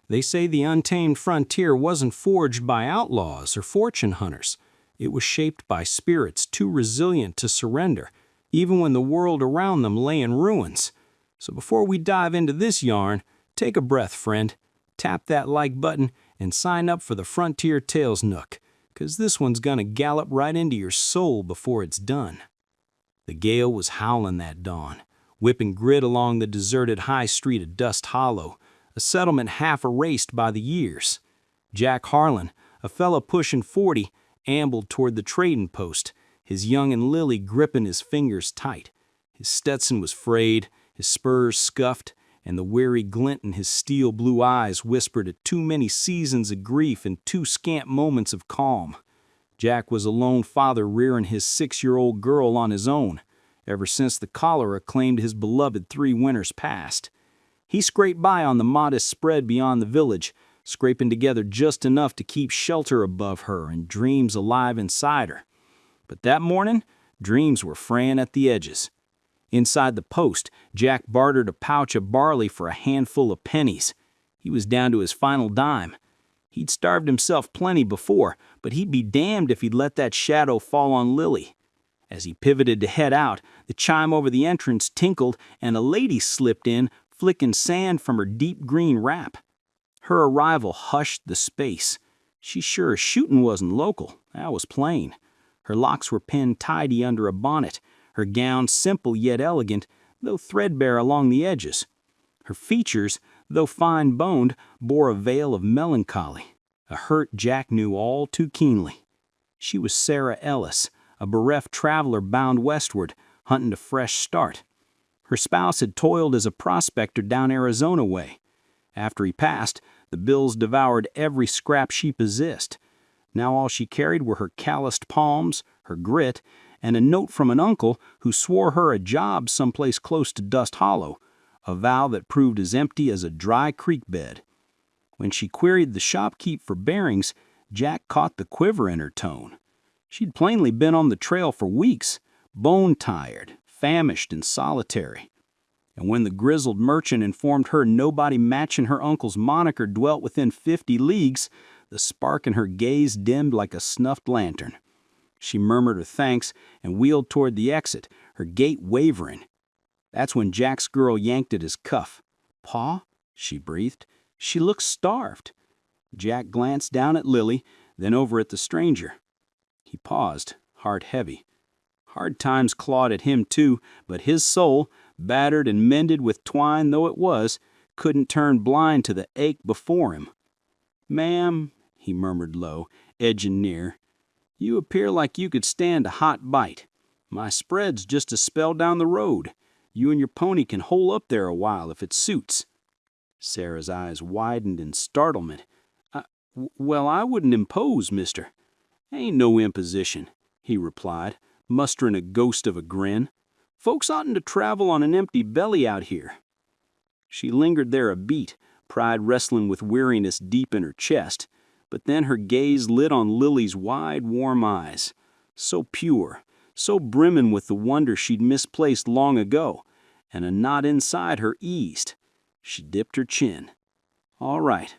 They say the untamed frontier wasn't forged by outlaws or fortune hunters. It was shaped by spirits too resilient to surrender, even when the world around them lay in ruins. So before we dive into this yarn, take a breath, friend. Tap that like button and sign up for the Frontier Tales Nook, 'cause this one's gonna gallop right into your soul before it's done. The gale was howling that dawn, whipping grit along the deserted high street of Dust Hollow, a settlement half erased by the years. Jack Harlan, a fella pushing 40, ambled toward the trading post, his young'un Lily gripping his fingers tight. His Stetson was frayed, his spurs scuffed, and the weary glint in his steel blue eyes whispered at too many seasons of grief and too scant moments of calm. Jack was a lone father rearing his 6-year-old girl on his own, ever since the cholera claimed his beloved 3 winters past. He scraped by on the modest spread beyond the village, scraping together just enough to keep shelter above her and dreams alive inside her. But that morning, dreams were fraying at the edges. Inside the post, Jack bartered a pouch of barley for a handful of pennies. He was down to his final dime. He'd starved himself plenty before, but he'd be damned if he'd let that shadow fall on Lily. As he pivoted to head out, the chime over the entrance tinkled and a lady slipped in, flicking sand from her deep green wrap. Her arrival hushed the space. She's sure shooting wasn't local, that was plain. Her locks were pinned tidy under a bonnet, her gown simple yet elegant, though threadbare along the edges. Her features, though fine-boned, bore a veil of melancholy, a hurt Jack knew all too keenly. She was Sarah Ellis, a bereft traveler bound westward, hunting a fresh start. Her spouse had toiled as a prospector down Arizona way. After he passed, the bills devoured every scrap she possessed. Now all she carried were her calloused palms, her grit, and a note from an uncle who swore her a job someplace close to Dust Hollow, a vow that proved as empty as a dry creek bed. When she queried the shopkeep for bearings, Jack caught the quiver in her tone. She'd plainly been on the trail for weeks, bone-tired, famished, and solitary. And when the grizzled merchant informed her nobody matching her uncle's moniker dwelt within 50 leagues, the spark in her gaze dimmed like a snuffed lantern. She murmured her thanks and wheeled toward the exit, her gait wavering. That's when Jack's girl yanked at his cuff. "Pa?" she breathed. "She looks starved." Jack glanced down at Lily, then over at the stranger. He paused, heart heavy. Hard times clawed at him too, but his soul, battered and mended with twine though it was, couldn't turn blind to the ache before him. "Ma'am," he murmured low, edging near, "you appear like you could stand a hot bite. My spread's just a spell down the road. You and your pony can hole up there a while if it suits." Sarah's eyes widened in startlement. Well, I wouldn't impose, mister." "Ain't no imposition," he replied, mustering a ghost of a grin. "Folks oughtn't to travel on an empty belly out here." She lingered there a beat, pride wrestling with weariness deep in her chest, but then her gaze lit on Lily's wide, warm eyes, so pure, so brimming with the wonder she'd misplaced long ago, and a knot inside her eased. She dipped her chin. "All right."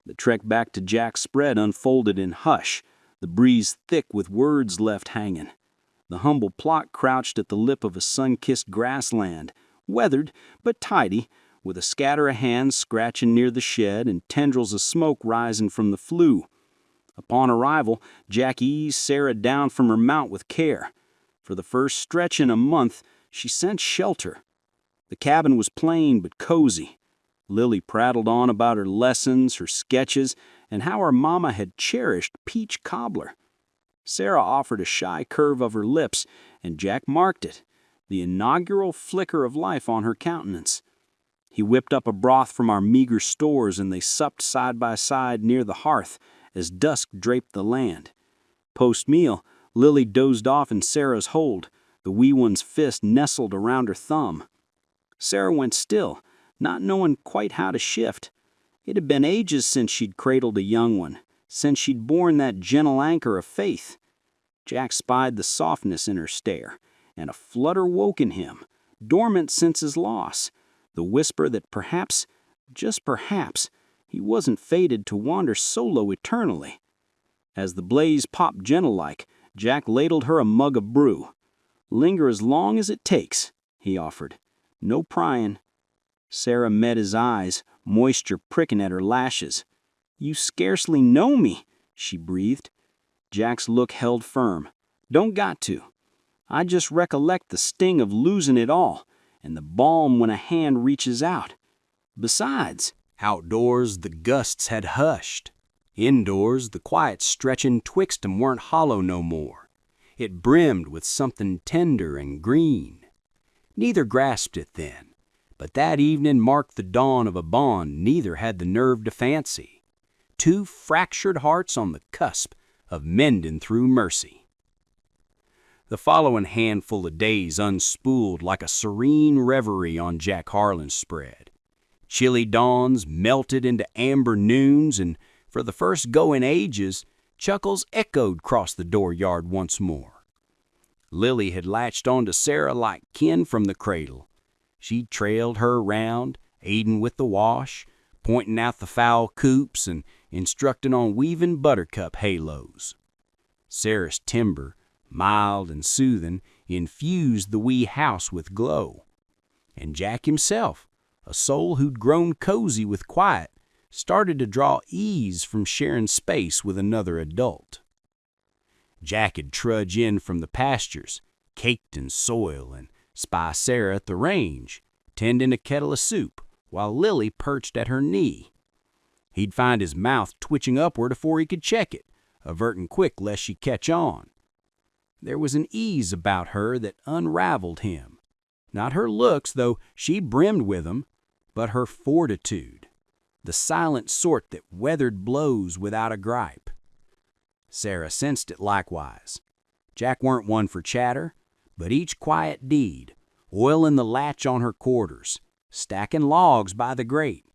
The trek back to Jack's spread unfolded in hush, the breeze thick with words left hanging. The humble plot crouched at the lip of a sun-kissed grassland, weathered but tidy, with a scatter of hands scratching near the shed and tendrils of smoke rising from the flue. Upon arrival, Jack eased Sarah down from her mount with care. For the first stretch in a month, she sensed shelter. The cabin was plain but cozy. Lily prattled on about her lessons, her sketches, and how her mama had cherished peach cobbler. Sarah offered a shy curve of her lips, and Jack marked it, the inaugural flicker of life on her countenance. He whipped up a broth from our meager stores, and they supped side by side near the hearth as dusk draped the land. Post-meal, Lily dozed off in Sarah's hold, the wee one's fist nestled around her thumb. Sarah went still, not knowing quite how to shift. It had been ages since she'd cradled a young one, since she'd borne that gentle anchor of faith. Jack spied the softness in her stare, and a flutter woke in him, dormant since his loss, the whisper that perhaps, just perhaps, He wasn't fated to wander solo eternally. As the blaze popped gentle-like, Jack ladled her a mug of brew. "Linger as long as it takes," he offered. "No prying." Sarah met his eyes, moisture pricking at her lashes. "You scarcely know me," she breathed. Jack's look held firm. "Don't got to. I just recollect the sting of losing it all, and the balm when a hand reaches out. Besides," outdoors the gusts had hushed. Indoors the quiet stretching 'twixt 'em weren't hollow no more. It brimmed with something tender and green. Neither grasped it then, but that evening marked the dawn of a bond neither had the nerve to fancy. Two fractured hearts on the cusp of mending through mercy. The following handful of days unspooled like a serene reverie on Jack Harlan's spread. Chilly dawns melted into amber noons, and for the first go in ages, chuckles echoed across the dooryard once more. Lily had latched onto Sarah like kin from the cradle. She trailed her round, aiding with the wash, pointing out the fowl coops and instructing on weaving buttercup halos. Sarah's timbre, mild and soothing, infused the wee house with glow. And Jack himself, a soul who'd grown cozy with quiet, started to draw ease from sharing space with another adult. Jack'd trudge in from the pastures, caked in soil, and spy Sarah at the range, tending a kettle of soup, while Lily perched at her knee. He'd find his mouth twitching upward afore he could check it, averting quick lest she catch on. There was an ease about her that unraveled him. Not her looks, though she brimmed with 'em, but her fortitude, the silent sort that weathered blows without a gripe. Sarah sensed it likewise. Jack weren't one for chatter, but each quiet deed, oiling the latch on her quarters, stacking logs by the grate,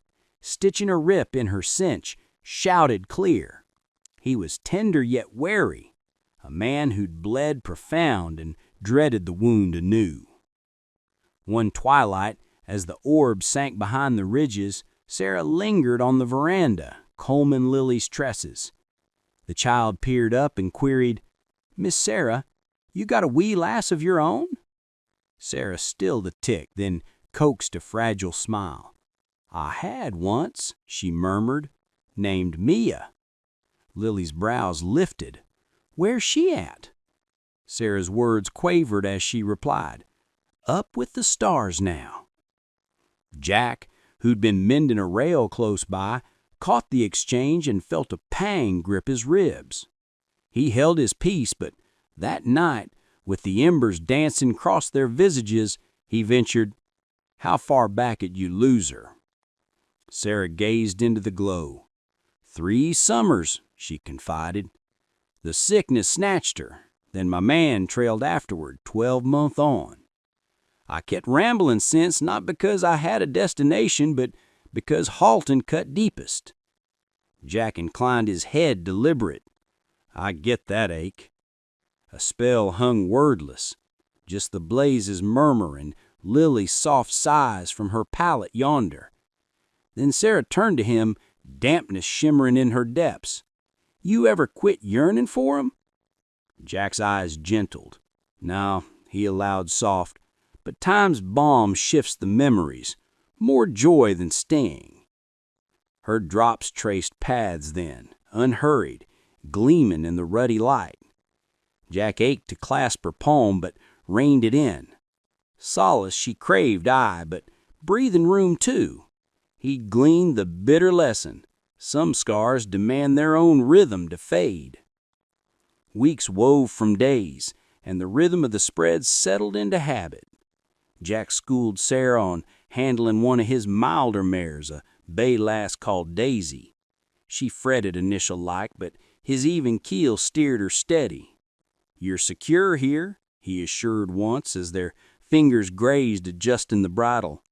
stitching a rip in her cinch, shouted clear. He was tender yet wary, a man who'd bled profound and dreaded the wound anew. One twilight, as the orb sank behind the ridges, Sarah lingered on the veranda, combing Lily's tresses. The child peered up and queried, "Miss Sarah, you got a wee lass of your own?" Sarah stilled a tick, then coaxed a fragile smile. "I had once," she murmured, "named Mia." Lily's brows lifted. "Where's she at?" Sarah's words quavered as she replied, "Up with the stars now." Jack, who'd been mending a rail close by, caught the exchange and felt a pang grip his ribs. He held his peace, but that night, with the embers dancing across their visages, he ventured, "How far back'd you lose her?" Sarah gazed into the glow. "3 summers," she confided. "The sickness snatched her, then my man trailed afterward 12-month on. I kept rambling since, not because I had a destination, but because halting cut deepest." Jack inclined his head deliberate. "I get that ache." A spell hung wordless, just the blaze's murmur and Lily's soft sighs from her pallet yonder. Then Sarah turned to him, dampness shimmering in her depths. "You ever quit yearning for 'em?" Jack's eyes gentled. "No," he allowed soft, "but time's balm shifts the memories, more joy than sting." Her drops traced paths then, unhurried, gleaming in the ruddy light. Jack ached to clasp her palm, but reined it in. Solace she craved, aye, but breathing room too. He'd gleaned the bitter lesson. Some scars demand their own rhythm to fade. Weeks wove from days, and the rhythm of the spread settled into habit. Jack schooled Sarah on handling one of his milder mares, a bay lass called Daisy. She fretted initial like, but his even keel steered her steady. "You're secure here," he assured once as their fingers grazed adjusting the bridle.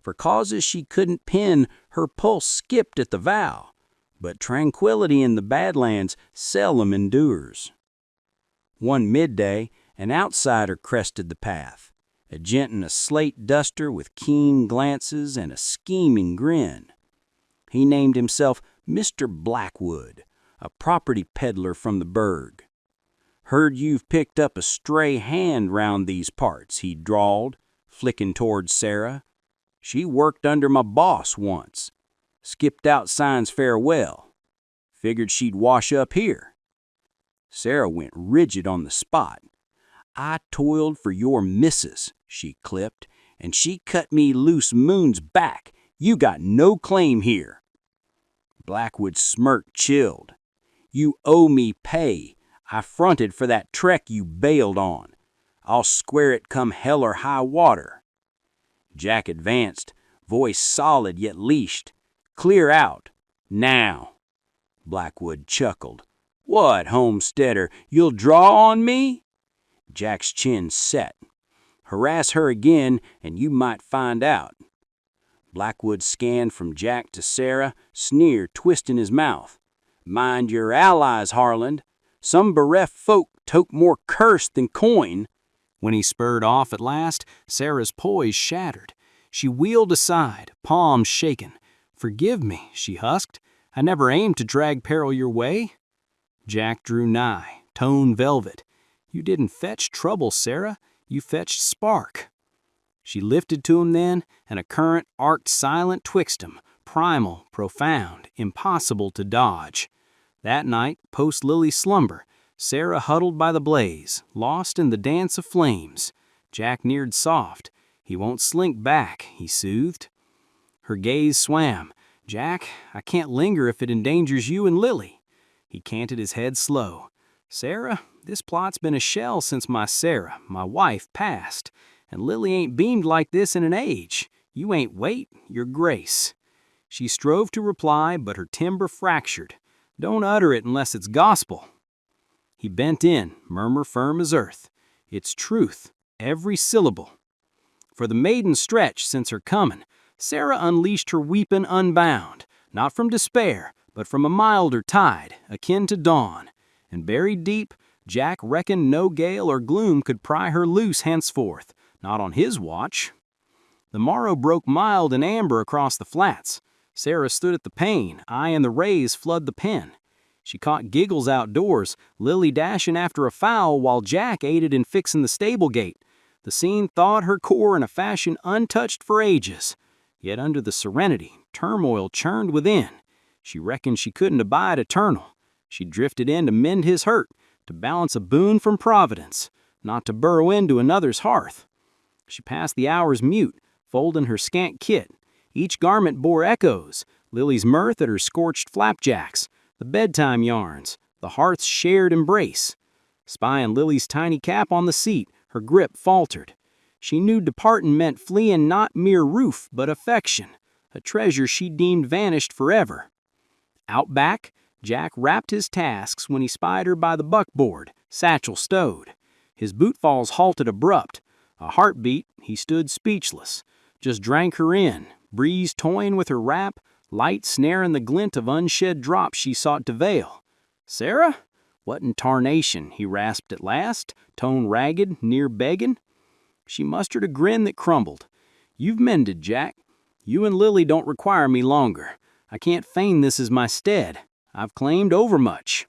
For causes she couldn't pin, her pulse skipped at the vow, but tranquility in the Badlands seldom endures. One midday, an outsider crested the path, a gent in a slate duster with keen glances and a scheming grin. He named himself Mr. Blackwood, a property peddler from the burg. "Heard you've picked up a stray hand round these parts," he drawled, flicking towards Sarah. "She worked under my boss once. Skipped out signs farewell. Figured she'd wash up here." Sarah went rigid on the spot. "I toiled for your missus," she clipped, "and she cut me loose moon's back. You got no claim here." Blackwood's smirk chilled. "You owe me pay. I fronted for that trek you bailed on. I'll square it come hell or high water." Jack advanced, voice solid yet leashed. "Clear out. Now." Blackwood chuckled. "What, homesteader, you'll draw on me?" Jack's chin set. "Harass her again, and you might find out." Blackwood scanned from Jack to Sarah, sneer twisting his mouth. "Mind your allies, Harland. Some bereft folk toke more curse than coin." When he spurred off at last, Sarah's poise shattered. She wheeled aside, palms shaken. "Forgive me," she husked. "I never aimed to drag peril your way." Jack drew nigh, tone velvet. "You didn't fetch trouble, Sarah. You fetched spark." She lifted to him then, and a current arced silent twixt 'em, primal, profound, impossible to dodge. That night, post Lily's slumber, Sarah huddled by the blaze, lost in the dance of flames. Jack neared soft. "He won't slink back," he soothed. Her gaze swam. "Jack, I can't linger if it endangers you and Lily." He canted his head slow. "Sarah, this plot's been a shell since my Sarah, my wife, passed. And Lily ain't beamed like this in an age. You ain't weight, you're grace." She strove to reply, but her timbre fractured. "Don't utter it unless it's gospel." He bent in, murmur firm as earth. "It's truth, every syllable." For the maiden stretch since her comin', Sarah unleashed her weepin' unbound, not from despair, but from a milder tide, akin to dawn. And buried deep, Jack reckoned no gale or gloom could pry her loose henceforth, not on his watch. The morrow broke mild and amber across the flats. Sarah stood at the pane, eyeing the rays flood the pen. She caught giggles outdoors, Lily dashing after a fowl while Jack aided in fixing the stable gate. The scene thawed her core in a fashion untouched for ages. Yet under the serenity, turmoil churned within. She reckoned she couldn't abide eternal. She drifted in to mend his hurt, to balance a boon from Providence, not to burrow into another's hearth. She passed the hours mute, folding her scant kit. Each garment bore echoes, Lily's mirth at her scorched flapjacks, the bedtime yarns, the hearth's shared embrace. Spying Lily's tiny cap on the seat, her grip faltered. She knew departin' meant fleeing not mere roof, but affection, a treasure she deemed vanished forever. Out back, Jack wrapped his tasks when he spied her by the buckboard, satchel stowed. His bootfalls halted abrupt. A heartbeat, he stood speechless. Just drank her in, breeze toying with her wrap, light snaring the glint of unshed drops she sought to veil. "Sarah? What in tarnation?" he rasped at last, tone ragged, near begging. She mustered a grin that crumbled. "You've mended, Jack. You and Lily don't require me longer. I can't feign this is my stead. I've claimed overmuch."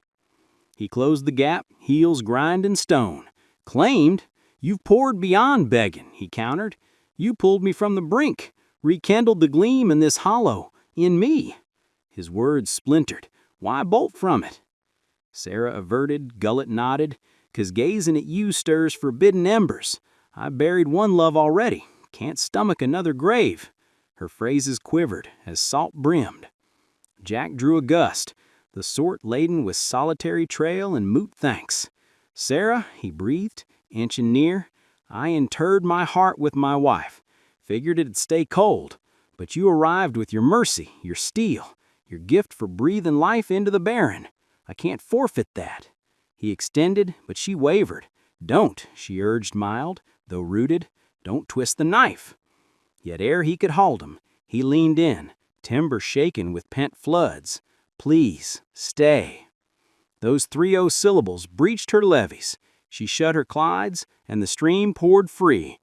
He closed the gap, heels grinding stone. "Claimed? You've poured beyond begging," he countered. "You pulled me from the brink, rekindled the gleam in this hollow, in me." His words splintered. "Why bolt from it?" Sarah averted, gullet nodded. "'Cause gazing at you stirs forbidden embers. I buried one love already, can't stomach another grave." Her phrases quivered as salt brimmed. Jack drew a gust, the sort laden with solitary trail and moot thanks. "Sarah," he breathed, inching near, "I interred my heart with my wife. Figured it'd stay cold. But you arrived with your mercy, your steel, your gift for breathing life into the barren. I can't forfeit that." He extended, but she wavered. "Don't," she urged mild, though rooted. "Don't twist the knife." Yet ere he could halt him, he leaned in, timber shaken with pent floods. "Please, stay." Those 3 syllables breached her levees. She shut her clydes, and the stream poured free.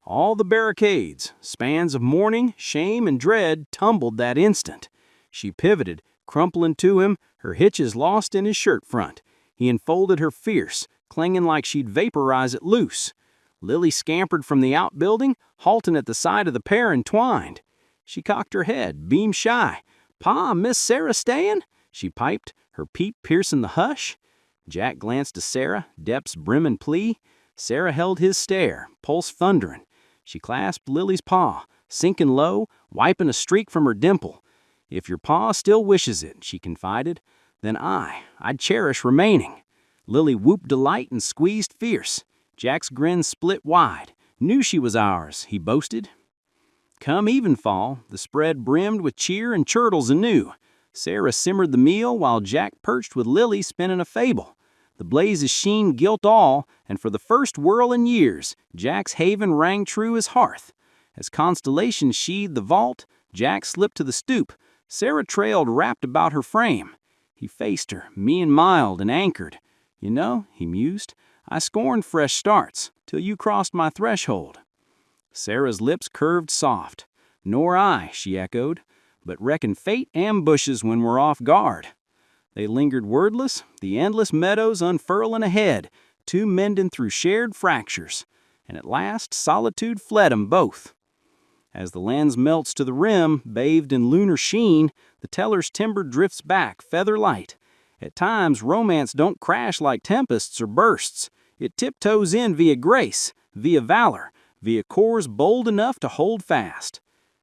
All the barricades, spans of mourning, shame, and dread tumbled that instant. She pivoted, crumpling to him, her hitches lost in his shirt front. He enfolded her fierce, clinging like she'd vaporize it loose. Lily scampered from the outbuilding, halting at the side of the pair entwined. She cocked her head, beamed shy. "Pa, Miss Sarah stayin'?" she piped, her peep piercing the hush. Jack glanced to Sarah, depths brimmin' plea. Sarah held his stare, pulse thunderin'. She clasped Lily's paw, sinking low, wiping a streak from her dimple. "If your pa still wishes it," she confided, "then I'd cherish remaining." Lily whooped delight and squeezed fierce. Jack's grin split wide. "Knew she was ours," he boasted. Come evenfall, the spread brimmed with cheer and chortles anew. Sarah simmered the meal while Jack perched with Lily spinning a fable. The blazes sheen gilt all, and for the first whirl in years, Jack's haven rang true as hearth. As constellations sheathed the vault, Jack slipped to the stoop. Sarah trailed wrapped about her frame. He faced her, mean mild and anchored. "You know," he mused, "I scorned fresh starts, till you crossed my threshold." Sarah's lips curved soft. "Nor I," she echoed, "but reckon fate ambushes when we're off guard." They lingered wordless, the endless meadows unfurling ahead, two mending through shared fractures, and at last solitude fled 'em both. As the lens melts to the rim, bathed in lunar sheen, the teller's timber drifts back, feather light. At times, romance don't crash like tempests or bursts. It tiptoes in via grace, via valor, via cores bold enough to hold fast.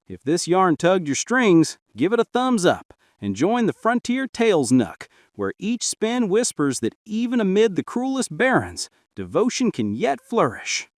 If this yarn tugged your strings, give it a thumbs up and join the Frontier Tales Nook, where each spin whispers that even amid the cruelest barrens, devotion can yet flourish.